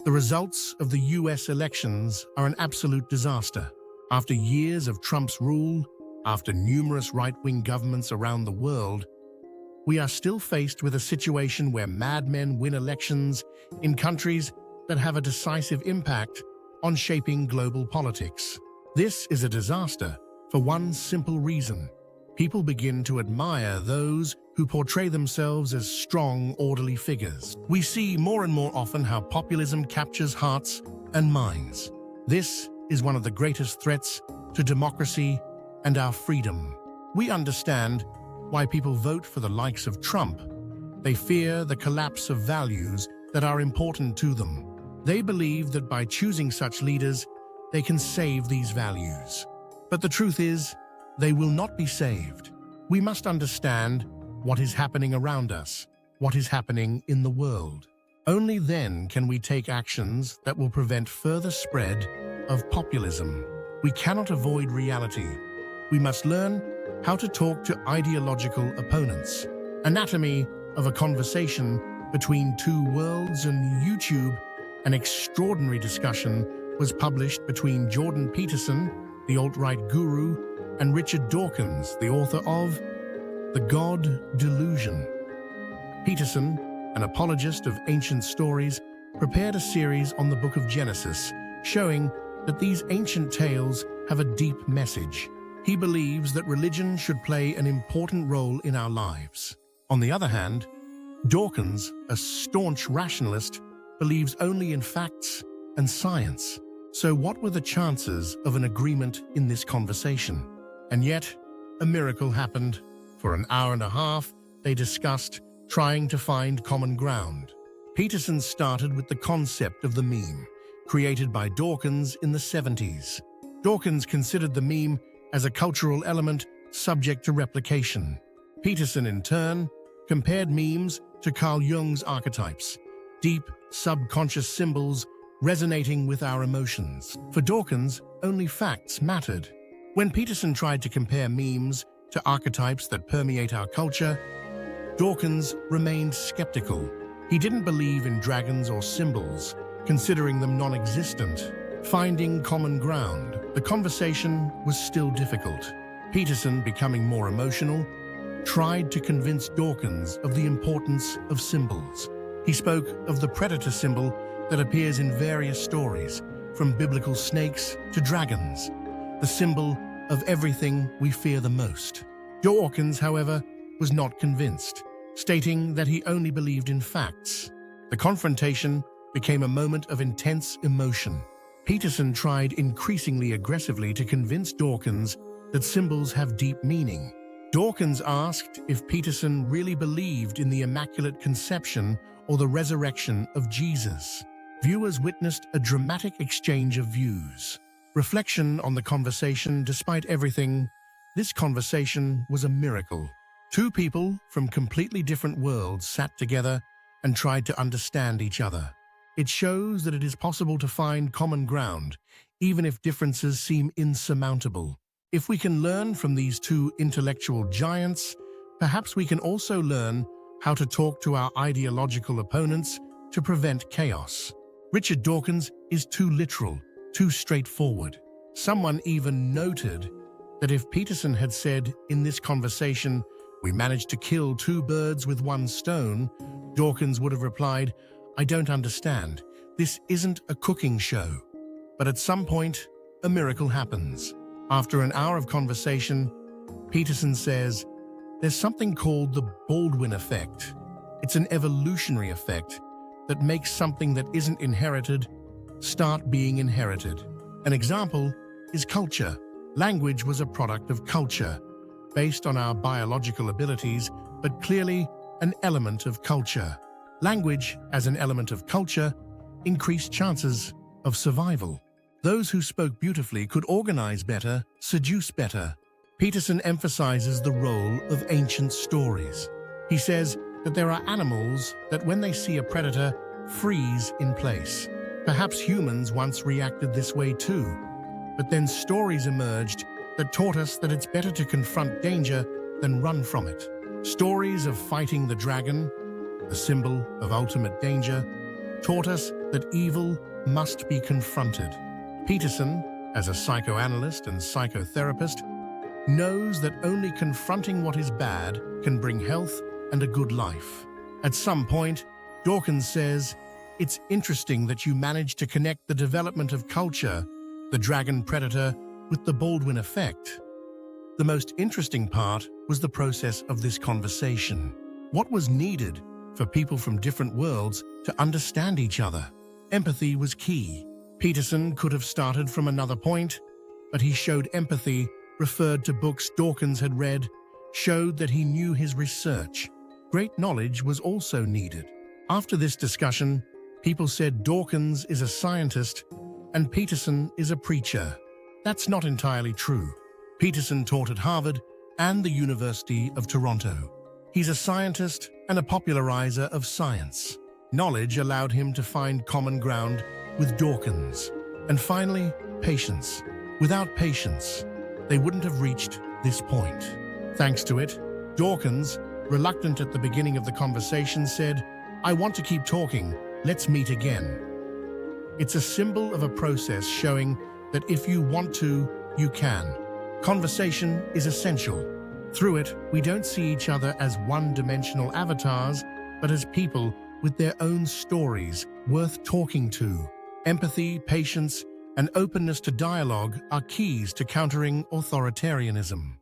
The results of the US elections are an absolute disaster. After years of Trump's rule, after numerous right-wing governments around the world, we are still faced with a situation where madmen win elections in countries that have a decisive impact on shaping global politics. This is a disaster for one simple reason. People begin to admire those who portray themselves as strong, orderly figures. We see more and more often how populism captures hearts and minds. This is one of the greatest threats to democracy and our freedom. We understand why people vote for the likes of Trump. They fear the collapse of values that are important to them. They believe that by choosing such leaders, they can save these values. But the truth is, they will not be saved. We must understand what is happening around us, what is happening in the world. Only then can we take actions that will prevent further spread of populism. We cannot avoid reality. We must learn how to talk to ideological opponents. Anatomy of a Conversation Between Two Worlds and YouTube. An extraordinary discussion was published between Jordan Peterson, the alt-right guru, and Richard Dawkins, the author of The God Delusion. Peterson, an apologist of ancient stories, prepared a series on the book of Genesis, showing that these ancient tales have a deep message. He believes that religion should play an important role in our lives. On the other hand, Dawkins, a staunch rationalist, believes only in facts and science. So what were the chances of an agreement in this conversation? And yet, a miracle happened. For an hour and a half, they discussed trying to find common ground. Peterson started with the concept of the meme, created by Dawkins in the 70s. Dawkins considered the meme as a cultural element subject to replication. Peterson, in turn, compared memes to Carl Jung's archetypes, deep, subconscious symbols resonating with our emotions. For Dawkins, only facts mattered. When Peterson tried to compare memes to archetypes that permeate our culture, Dawkins remained skeptical. He didn't believe in dragons or symbols, considering them non-existent. Finding common ground, the conversation was still difficult. Peterson, becoming more emotional, tried to convince Dawkins of the importance of symbols. He spoke of the predator symbol that appears in various stories, from biblical snakes to dragons, the symbol of everything we fear the most. Dawkins, however, was not convinced, stating that he only believed in facts. The confrontation became a moment of intense emotion. Peterson tried increasingly aggressively to convince Dawkins that symbols have deep meaning. Dawkins asked if Peterson really believed in the Immaculate Conception or the resurrection of Jesus. Viewers witnessed a dramatic exchange of views. Reflection on the conversation. Despite everything, this conversation was a miracle. Two people from completely different worlds sat together and tried to understand each other. It shows that it is possible to find common ground, even if differences seem insurmountable. If we can learn from these two intellectual giants, perhaps we can also learn how to talk to our ideological opponents to prevent chaos. Richard Dawkins is too literal, too straightforward. Someone even noted that if Peterson had said in this conversation, "We managed to kill two birds with one stone," Dawkins would have replied, "I don't understand. This isn't a cooking show." But at some point, a miracle happens. After an hour of conversation, Peterson says, "There's something called the Baldwin effect. It's an evolutionary effect that makes something that isn't inherited start being inherited. An example is culture. Language was a product of culture, based on our biological abilities, but clearly an element of culture. Language, as an element of culture, increased chances of survival. Those who spoke beautifully could organize better, seduce better." Peterson emphasizes the role of ancient stories. He says that there are animals that, when they see a predator, freeze in place. Perhaps humans once reacted this way too, but then stories emerged that taught us that it's better to confront danger than run from it. Stories of fighting the dragon, the symbol of ultimate danger, taught us that evil must be confronted. Peterson, as a psychoanalyst and psychotherapist, knows that only confronting what is bad can bring health and a good life. At some point, Dawkins says, "It's interesting that you managed to connect the development of culture, the dragon predator, with the Baldwin effect." The most interesting part was the process of this conversation. What was needed for people from different worlds to understand each other? Empathy was key. Peterson could have started from another point, but he showed empathy, referred to books Dawkins had read, showed that he knew his research. Great knowledge was also needed. After this discussion, people said Dawkins is a scientist and Peterson is a preacher. That's not entirely true. Peterson taught at Harvard and the University of Toronto. He's a scientist and a popularizer of science. Knowledge allowed him to find common ground with Dawkins. And finally, patience. Without patience, they wouldn't have reached this point. Thanks to it, Dawkins, reluctant at the beginning of the conversation, said, "I want to keep talking. Let's meet again." It's a symbol of a process showing that if you want to, you can. Conversation is essential. Through it, we don't see each other as one-dimensional avatars, but as people with their own stories worth talking to. Empathy, patience, and openness to dialogue are keys to countering authoritarianism.